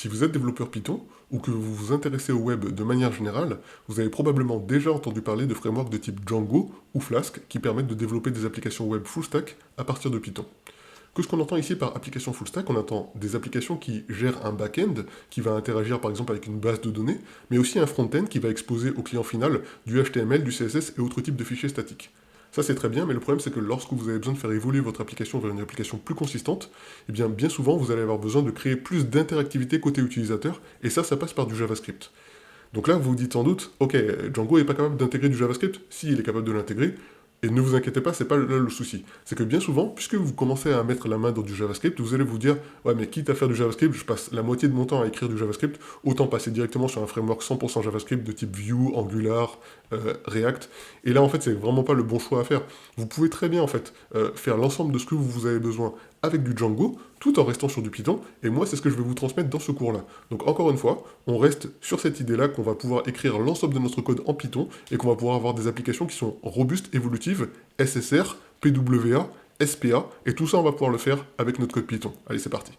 Si vous êtes développeur Python, ou que vous vous intéressez au web de manière générale, vous avez probablement déjà entendu parler de frameworks de type Django ou Flask qui permettent de développer des applications web full stack à partir de Python. Qu'est-ce qu'on entend ici par application full stack? On entend des applications qui gèrent un back-end, qui va interagir par exemple avec une base de données, mais aussi un front-end qui va exposer au client final du HTML, du CSS et autres types de fichiers statiques. Ça c'est très bien, mais le problème c'est que lorsque vous avez besoin de faire évoluer votre application vers une application plus consistante, eh bien souvent vous allez avoir besoin de créer plus d'interactivité côté utilisateur, et ça passe par du JavaScript. Donc là, vous vous dites sans doute, ok, Django n'est pas capable d'intégrer du JavaScript. Si, il est capable de l'intégrer. Et ne vous inquiétez pas, c'est pas là le souci. C'est que bien souvent, puisque vous commencez à mettre la main dans du JavaScript, vous allez vous dire, ouais, mais quitte à faire du JavaScript, je passe la moitié de mon temps à écrire du JavaScript, autant passer directement sur un framework 100% JavaScript de type Vue, Angular, React. Et là, en fait, c'est vraiment pas le bon choix à faire. Vous pouvez très bien, en fait, faire l'ensemble de ce que vous avez besoin avec du Django, tout en restant sur du Python, et moi, c'est ce que je vais vous transmettre dans ce cours-là. Donc, encore une fois, on reste sur cette idée-là qu'on va pouvoir écrire l'ensemble de notre code en Python, et qu'on va pouvoir avoir des applications qui sont robustes, évolutives, SSR, PWA, SPA, et tout ça, on va pouvoir le faire avec notre code Python. Allez, c'est parti.